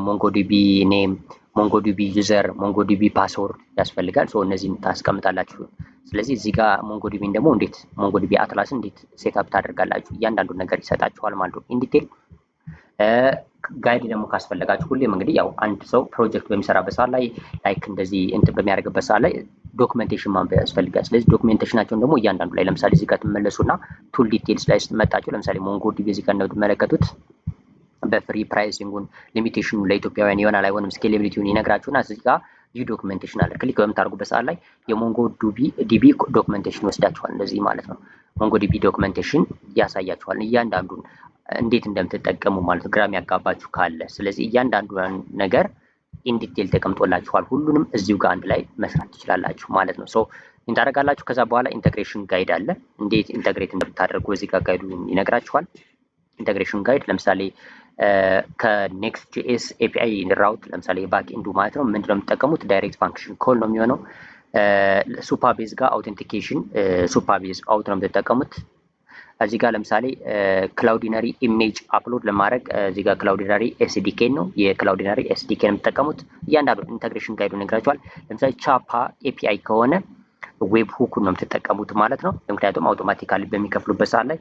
ሞንጎዲቢ ኔም፣ ሞንጎዲቢ ዩዘር፣ ሞንጎዲቢ ፓስወርድ ያስፈልጋል። ሶ እነዚህን ታስቀምጣላችሁ። ስለዚህ እዚህ ጋር ሞንጎዲቢን ደግሞ እንዴት ሞንጎዲቢ አትላስ እንዴት ሴትአፕ ታደርጋላችሁ እያንዳንዱን ነገር ይሰጣችኋል ማለት ነው ኢንዲቴል። ጋይድ ደግሞ ካስፈለጋችሁ ሁሌም እንግዲህ ያው አንድ ሰው ፕሮጀክት በሚሰራበት ሰዓት ላይ ላይክ እንደዚህ እንትን በሚያደርግበት ሰዓት ላይ ዶክመንቴሽን ማንበብ ያስፈልጋል። ስለዚህ ዶክመንቴሽናቸውን ደግሞ እያንዳንዱ ላይ ለምሳሌ እዚህ ጋር ትመለሱና ቱል ዲቴልስ ላይ ስትመጣችሁ ለምሳሌ ሞንጎዲቢ እዚህ ጋር እንደምትመለከቱት በፍሪ ፕራይሲንጉን ሊሚቴሽኑ ለኢትዮጵያውያን ይሆናል አይሆንም ስኬሌቢሊቲውን ይነግራችሁና እዚህ ጋር ቪው ዶክመንቴሽን አለ። ክሊክ በምታደርጉበት ሰዓት ላይ የሞንጎዲቢ ዶክመንቴሽን ወስዳችኋል እንደዚህ ማለት ነው። ሞንጎዲቢ ዶክመንቴሽን ያሳያችኋል እያንዳንዱን እንዴት እንደምትጠቀሙ ማለት ነው፣ ግራም ያጋባችሁ ካለ። ስለዚህ እያንዳንዱ ነገር ኢንዲቴል ተቀምጦላችኋል። ሁሉንም እዚሁ ጋር አንድ ላይ መስራት ትችላላችሁ ማለት ነው። ሶ እንታረጋላችሁ። ከዛ በኋላ ኢንተግሬሽን ጋይድ አለ። እንዴት ኢንተግሬት እንደምታደርጉ እዚህ ጋር ጋይዱ ይነግራችኋል። ኢንተግሬሽን ጋይድ ለምሳሌ ከኔክስት ጂኤስ ኤፒአይ ራውት ለምሳሌ ባክ ኢንዱ ማለት ነው ምንድነው የምትጠቀሙት ዳይሬክት ፋንክሽን ኮል ነው የሚሆነው። ሱፐርቤዝ ጋር አውተንቲኬሽን ሱፐርቤዝ አውት ነው የምትጠቀሙት። እዚህ ጋር ለምሳሌ ክላውዲነሪ ኢሜጅ አፕሎድ ለማድረግ እዚህ ጋር ክላውዲነሪ ኤስዲኬ ነው የክላውዲነሪ ኤስዲኬ ነው የምትጠቀሙት። እያንዳንዱ ኢንተግሬሽን ጋይዱን ነግራችኋል። ለምሳሌ ቻፓ ኤፒአይ ከሆነ ዌብ ሁኩን ነው የምትጠቀሙት ማለት ነው። ምክንያቱም አውቶማቲካሊ በሚከፍሉበት ሰዓት ላይ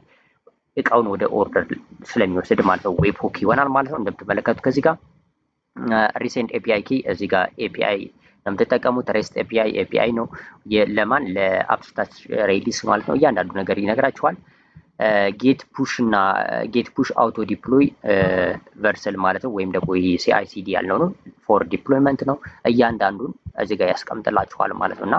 እቃውን ወደ ኦርደር ስለሚወስድ ማለት ነው ዌብ ሁክ ይሆናል ማለት ነው። እንደምትመለከቱት ከዚህ ጋር ሪሴንት ኤፒአይ ኪ እዚህ ጋር ኤፒአይ ነው የምትጠቀሙት። ሬስት ኤፒአይ ነው ለማን ለአፕስታች ሬዲስ ማለት ነው። እያንዳንዱ ነገር ይነግራችኋል። ጌት ፑሽ አውቶ ዲፕሎይ ቨርሰል ማለት ነው ወይም ደግሞ ይሄ ሲአይሲዲ ያልነው ነው ፎር ዲፕሎይመንት ነው። እያንዳንዱን እዚህ ጋር ያስቀምጥላችኋል ማለት ነው። እና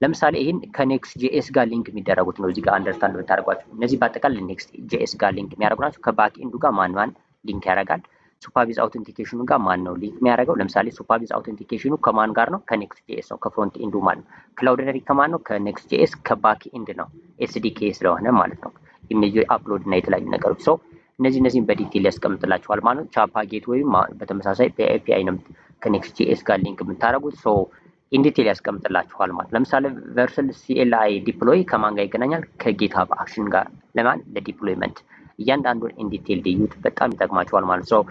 ለምሳሌ ይህን ከኔክስት ጂኤስ ጋር ሊንክ የሚደረጉት ነው እዚህ ጋር አንደርስታንድ ብታደርጓቸው። እነዚህ በአጠቃላይ ኔክስት ጂኤስ ጋር ሊንክ የሚያደርጉ ናቸው። ከባክ ኤንዱ ጋር ማን ሊንክ ያደርጋል? ሱፐርቪዝ አውተንቲኬሽኑ ጋር ማን ነው ሊንክ የሚያደርገው? ለምሳሌ ሱፐርቪዝ አውተንቲኬሽኑ ከማን ጋር ነው? ከኔክስት ጂኤስ ነው፣ ከፍሮንት ኤንዱ ማለት ነው። ክላውዲነሪ ከማን ነው? ከኔክስት ጂኤስ ከባክ ኤንድ ነው፣ ኤስዲኬ ስለሆነ ማለት ነው። ኢሜጅ አፕሎድ እና የተለያዩ ነገሮች ሰው እነዚህን በዲቴል ያስቀምጥላችኋል ማለት ነው። ቻፓ ጌት ወይም በተመሳሳይ በኤፒአይ ነው ከኔክስት ጂኤስ ጋር ሊንክ የምታደርጉት ሰው ኢንዲቴል ያስቀምጥላችኋል ማለት ነው። ለምሳሌ ቨርሰል ሲኤልአይ ዲፕሎይ ከማን ጋር ይገናኛል? ከጌትሃብ አክሽን ጋር ለማን ለዲፕሎይመንት። እያንዳንዱን ኢንዲቴል ዲዩት በጣም ይጠቅማችኋል ማለት ነው።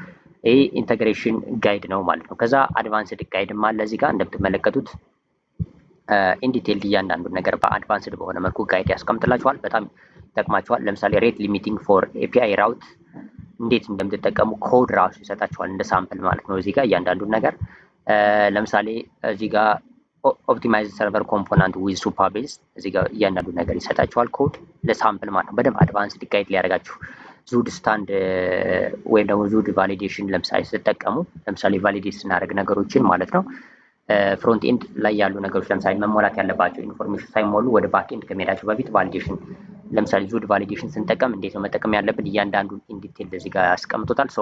ይሄ ኢንተግሬሽን ጋይድ ነው ማለት ነው። ከዛ አድቫንስድ ጋይድም አለ እዚህ ጋር እንደምትመለከቱት ኢንዲቴል እያንዳንዱን ነገር በአድቫንስድ በሆነ መልኩ ጋይድ ያስቀምጥላችኋል። በጣም ይጠቅማችኋል። ለምሳሌ ሬት ሊሚቲንግ ፎር ኤፒአይ ራውት እንዴት እንደምትጠቀሙ ኮድ ራሱ ይሰጣችኋል እንደ ሳምፕል ማለት ነው። እዚህ ጋር እያንዳንዱን ነገር ለምሳሌ እዚህ ጋር ኦፕቲማይዝ ሰርቨር ኮምፖነንት ዊዝ ሱፐርቤዝ እዚህ ጋር እያንዳንዱ ነገር ይሰጣችኋል ኮድ ለሳምፕል ማለት ነው። በደንብ አድቫንስድ ጋይድ ሊያደርጋችሁ ዙድ ስታንድ ወይም ደግሞ ዙድ ቫሊዴሽን ለምሳሌ ስትጠቀሙ ለምሳሌ ቫሊዴት ስናደርግ ነገሮችን ማለት ነው ፍሮንት ኤንድ ላይ ያሉ ነገሮች ለምሳሌ መሞላት ያለባቸው ኢንፎርሜሽን ሳይሞሉ ወደ ባክ ኤንድ ከመሄዳቸው በፊት ቫሊዴሽን ለምሳሌ ዙድ ቫሊዴሽን ስንጠቀም እንዴት ነው መጠቀም ያለብን እያንዳንዱን ኢንዲቴል እዚህ ጋር ያስቀምጡታል። ሶ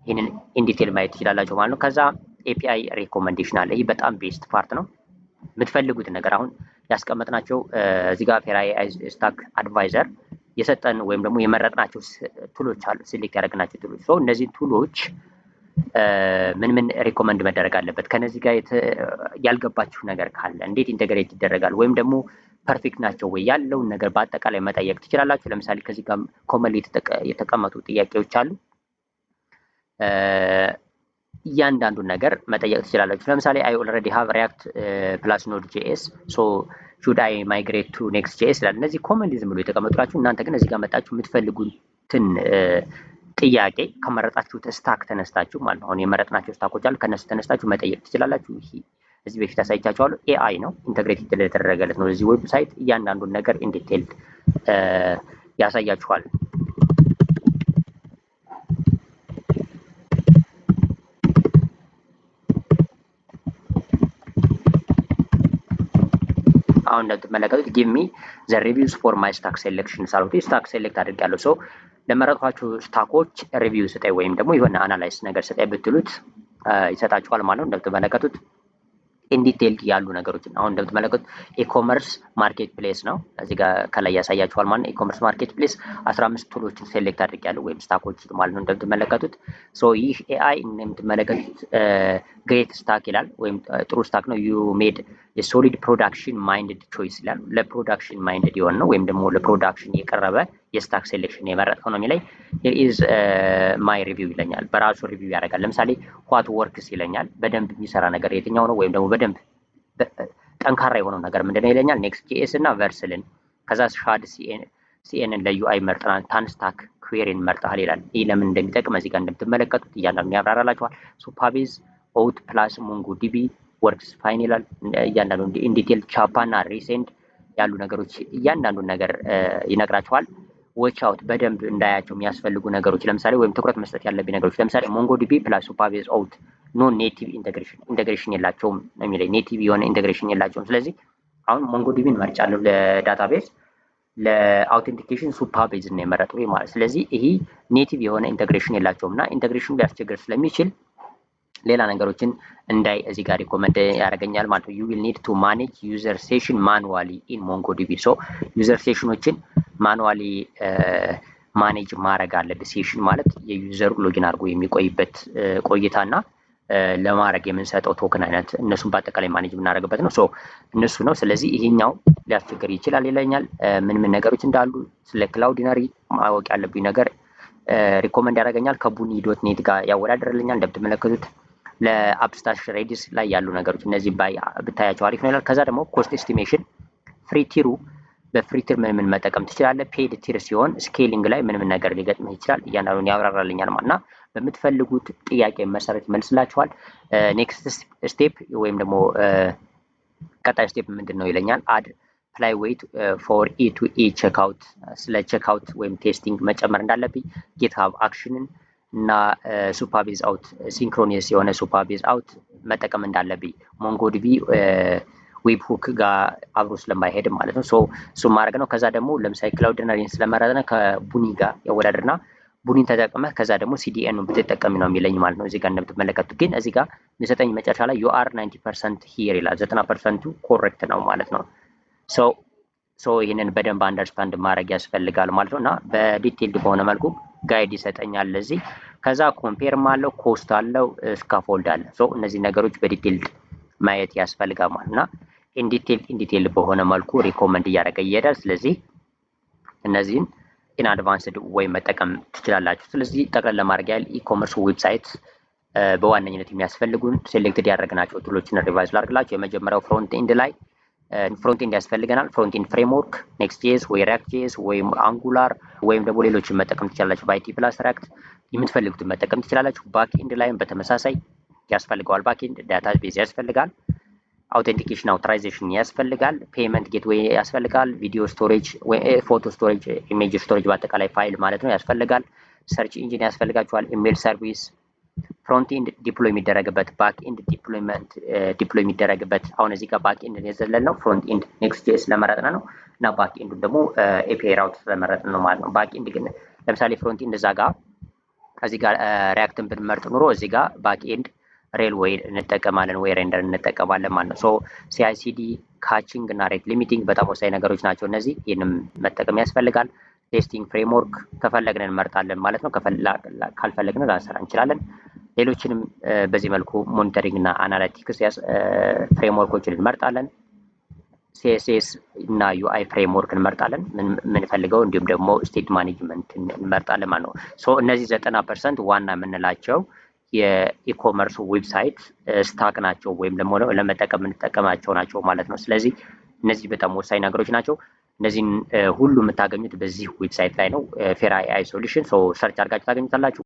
ይህንን ኢንዲቴል ማየት ትችላላችሁ ማለት ነው። ከዛ ኤፒአይ ሪኮመንዴሽን አለ። ይህ በጣም ቤስት ፓርት ነው። የምትፈልጉትን ነገር አሁን ያስቀመጥናቸው እዚህ ጋር ፌራይ ስታክ አድቫይዘር የሰጠን ወይም ደግሞ የመረጥናቸው ቱሎች አሉ፣ ሲሌክት ያደረግናቸው ቱሎች። ሶ እነዚህን ቱሎች ምን ምን ሪኮመንድ መደረግ አለበት፣ ከነዚህ ጋር ያልገባችሁ ነገር ካለ እንዴት ኢንተግሬት ይደረጋል፣ ወይም ደግሞ ፐርፌክት ናቸው ወይ ያለውን ነገር በአጠቃላይ መጠየቅ ትችላላችሁ። ለምሳሌ ከዚህ ጋር ኮመንሊ የተቀመጡ ጥያቄዎች አሉ። እያንዳንዱን ነገር መጠየቅ ትችላላችሁ። ለምሳሌ አይ ኦልሬዲ ሃቭ ሪያክት ፕላስ ኖድ ጄኤስ ሶ ሹድ አይ ማይግሬት ቱ ኔክስት ጄኤስ ይላል። እነዚህ ኮመንሊ ዝም ብሎ የተቀመጡ ናቸው። እናንተ ግን እዚህ ጋር መጣችሁ የምትፈልጉትን ጥያቄ ከመረጣችሁት ስታክ ተነስታችሁ ማለት ነው። አሁን የመረጥናቸው ስታኮች አሉ፣ ከነሱ ተነስታችሁ መጠየቅ ትችላላችሁ። ይሄ እዚህ በፊት አሳይቻችኋለሁ። ኤአይ ነው፣ ኢንተግሬት የተደረገለት ነው። እዚህ ዌብሳይት እያንዳንዱን ነገር ኢን ዲቴል ያሳያችኋል። አሁን እንደምትመለከቱት ጊቭ ሚ ዘ ሪቪውስ ፎር ማይ ስታክ ሴሌክሽን ሳልኩት ስታክ ሴሌክት አድርጋለሁ። ሶ ለመረጥኳችሁ ስታኮች ሪቪው ስጠኝ ወይም ደግሞ የሆነ አናላይስ ነገር ስጠኝ ብትሉት ይሰጣችኋል ማለት ነው። እንደምትመለከቱት ኢንዲቴይልድ ያሉ ነገሮችን አሁን እንደምትመለከቱት ኢኮመርስ ማርኬት ፕሌስ ነው። እዚህ ጋር ከላይ ያሳያችኋል ማለት ነው። ኢኮመርስ ማርኬት ፕሌስ 15 ቱሎችን ሴሌክት አድርጌያለሁ ወይም ስታኮች ማለት ነው እንደምትመለከቱት። ሶ ይህ ኤአይ እንደምትመለከቱት ግሬት ስታክ ይላል ወይም ጥሩ ስታክ ነው። ዩ ሜድ የሶሊድ ፕሮዳክሽን ማይንድድ ቾይስ ይላል። ለፕሮዳክሽን ማይንድድ የሆነ ነው ወይም ደግሞ ለፕሮዳክሽን የቀረበ የስታክ ሴሌክሽን የመረጥከው ነው የሚለኝ። ሂር ኢዝ ማይ ሪቪው ይለኛል። በራሱ ሪቪው ያደርጋል። ለምሳሌ ዋት ወርክስ ይለኛል። በደንብ የሚሰራ ነገር የትኛው ነው ወይም ደግሞ በደንብ ጠንካራ የሆነው ነገር ምንድነው ይለኛል። ኔክስት ጂኤስ እና ቨርስልን። ከዛ ሻድ ሲኤንን ለዩአይ መርጠናል። ታንስታክ ኩዌሪን መርጠሃል ይላል። ይህ ለምን እንደሚጠቅም እዚህ ጋር እንደምትመለከቱት እያንዳንዱ ያብራራላችኋል። ሱፓቤዝ ኦውት ፕላስ ሞንጎ ዲቢ ወርክስ ፋይን ይላል። እያንዳንዱ ኢንዲቴል ቻፓ እና ሪሴንድ ያሉ ነገሮች እያንዳንዱን ነገር ይነግራችኋል። ዎች አውት በደንብ እንዳያቸው የሚያስፈልጉ ነገሮች ለምሳሌ ወይም ትኩረት መስጠት ያለብኝ ነገሮች ለምሳሌ ሞንጎ ዲቢ ፕላስ ሱፓቤዝ ኦውት ኖ ኔቲቭ ኢንቴግሬሽን የላቸውም ነው የሚለኝ። ኔቲቭ የሆነ ኢንቴግሬሽን የላቸውም። ስለዚህ አሁን ሞንጎ ዲቢን መርጫለሁ ለዳታቤዝ፣ ለአውቴንቲኬሽን ሱፓቤዝ ነው የመረጡ ማለት። ስለዚህ ይሄ ኔቲቭ የሆነ ኢንቴግሬሽን የላቸውም እና ኢንቴግሬሽኑ ሊያስቸግር ስለሚችል ሌላ ነገሮችን እንዳይ እዚህ ጋር ሪኮመንድ ያደርገኛል ማለት ነው። ዩ ዊል ኒድ ቱ ማኔጅ ዩዘር ሴሽን ማኑዋሊ ኢን ሞንጎዲቢ። ሶ ዩዘር ሴሽኖችን ማኑዋሊ ማኔጅ ማድረግ አለብህ። ሴሽን ማለት የዩዘሩ ሎጊን አድርጎ የሚቆይበት ቆይታና ለማድረግ የምንሰጠው ቶክን አይነት እነሱን በአጠቃላይ ማኔጅ የምናደርግበት ነው። ሶ እነሱ ነው። ስለዚህ ይሄኛው ሊያስቸግር ይችላል ይለኛል። ምን ምን ነገሮች እንዳሉ ስለ ክላውዲነሪ ማወቅ ያለብኝ ነገር ሪኮመንድ ያደርገኛል። ከቡኒ ዶት ኔት ጋር ያወዳደርልኛል። እንደምትመለከቱት ለአፕስታሽ ሬዲስ ላይ ያሉ ነገሮች እነዚህ ብታያቸው አሪፍ ነው ይላል። ከዛ ደግሞ ኮስት ኤስቲሜሽን ፍሪ ቲሩ በፍሪ ቲር ምን ምን መጠቀም ትችላለህ። ፔድ ቲር ሲሆን ስኬሊንግ ላይ ምን ምን ነገር ሊገጥምህ ይችላል እያንዳንዱን ያብራራልኛል ማለት እና በምትፈልጉት ጥያቄ መሰረት ይመልስላችኋል። ኔክስት ስቴፕ ወይም ደግሞ ቀጣይ ስቴፕ ምንድን ነው ይለኛል። አድ ፕላይ ዌይት ፎር ኢ ቱ ኢ ቼክአውት፣ ስለ ቼክአውት ወይም ቴስቲንግ መጨመር እንዳለብኝ፣ ጌትሃብ አክሽንን እና ሱፐርቤዝ አውት ሲንክሮኒየስ የሆነ ሱፐርቤዝ አውት መጠቀም እንዳለብኝ ሞንጎዲቢ ዌብ ሁክ ጋር አብሮ ስለማይሄድ ማለት ነው። እሱ ማድረግ ነው። ከዛ ደግሞ ለምሳሌ ክላውድነሪን ስለመረጥነ ከቡኒ ጋር ያወዳድርና ቡኒን ተጠቅመህ ከዛ ደግሞ ሲዲኤን ብትጠቀም ነው የሚለኝ ማለት ነው። እዚህ ጋር እንደምትመለከቱት ግን እዚህ ጋር የሚሰጠኝ መጨረሻ ላይ ዩአር 90% ሂር ይላል። 90%ቱ ኮሬክት ነው ማለት ነው። ይህንን በደንብ አንደርስታንድ ማድረግ ያስፈልጋል ማለት ነው እና በዲቴይልድ በሆነ መልኩ ጋይድ ይሰጠኛል ለዚህ። ከዛ ኮምፔርም አለው፣ ኮስት አለው፣ ስካፎልድ አለ። እነዚህ ነገሮች በዲቴይልድ ማየት ያስፈልጋል ማለት እና ኢንዲቴይል በሆነ መልኩ ሪኮመንድ እያደረገ ይሄዳል። ስለዚህ እነዚህን ኢን አድቫንስድ ወይ መጠቀም ትችላላችሁ። ስለዚህ ጠቅለል ለማድረግ ያህል ኢኮመርስ ዌብሳይት በዋነኝነት የሚያስፈልጉን ሴሌክትድ ያደረግናቸው ቱሎችን ሪቫይዝ ላድርግላችሁ። የመጀመሪያው ፍሮንት ኤንድ ላይ ፍሮንት ኤንድ ያስፈልገናል። ፍሮንት ኤንድ ፍሬምወርክ ኔክስት ጄስ ወይ ሪያክት ጄስ ወይም አንጉላር ወይም ደግሞ ሌሎችን መጠቀም ትችላላችሁ። ባይቲ ፕላስ ሪያክት የምትፈልጉትን መጠቀም ትችላላችሁ። ባክ ኤንድ ላይም በተመሳሳይ ያስፈልገዋል። ባክ ኤንድ ዳታቤዝ ያስፈልጋል። አውቴንቲኬሽን አውቶራይዜሽን ያስፈልጋል። ፔመንት ጌትዌይ ያስፈልጋል። ቪዲዮ ስቶሬጅ ወይ ፎቶ ስቶሬጅ፣ ኢሜጅ ስቶሬጅ በአጠቃላይ ፋይል ማለት ነው ያስፈልጋል። ሰርች ኢንጂን ያስፈልጋችኋል። ኢሜል ሰርቪስ፣ ፍሮንት ኤንድ ዲፕሎይ የሚደረግበት፣ ባክ ኤንድ ዲፕሎይ የሚደረግበት። አሁን እዚህ ጋር ባክ ኤንድ የዘለል ነው። ፍሮንት ኤንድ ኔክስት ጄስ ስለመረጥን ነው እና ባክ ኤንዱ ደግሞ ኤፒአይ ራውት ስለመረጥን ነው ማለት ነው። ባክ ኤንድ ግን ለምሳሌ ፍሮንት ኤንድ እዛ ጋር እዚህ ጋር ሪያክትን ብንመርጥ ኑሮ እዚህ ጋር ባክ ኤንድ ሬልዌይ እንጠቀማለን ወይ ሬንደር እንጠቀማለን ማለት ነው። ሶ ሲአይሲዲ ካቺንግ እና ሬት ሊሚቲንግ በጣም ወሳኝ ነገሮች ናቸው እነዚህ። ይህንም መጠቀም ያስፈልጋል። ቴስቲንግ ፍሬምወርክ ከፈለግን እንመርጣለን ማለት ነው። ካልፈለግን ላንሰራ እንችላለን። ሌሎችንም በዚህ መልኩ ሞኒተሪንግ እና አናሊቲክስ ፍሬምወርኮችን እንመርጣለን። ሲኤስኤስ እና ዩአይ ፍሬምወርክ እንመርጣለን የምንፈልገው፣ እንዲሁም ደግሞ ስቴት ማኔጅመንት እንመርጣለን ማለት ነው። ሶ እነዚህ 90% ዋና የምንላቸው የኢኮመርስ ዌብሳይት ስታክ ናቸው ወይም ደግሞ ለመጠቀም የምንጠቀማቸው ናቸው ማለት ነው። ስለዚህ እነዚህ በጣም ወሳኝ ነገሮች ናቸው። እነዚህን ሁሉ የምታገኙት በዚህ ዌብሳይት ላይ ነው፣ ፌራ ኤአይ ሶሉሽን። ሰርች አድርጋችሁ ታገኙታላችሁ።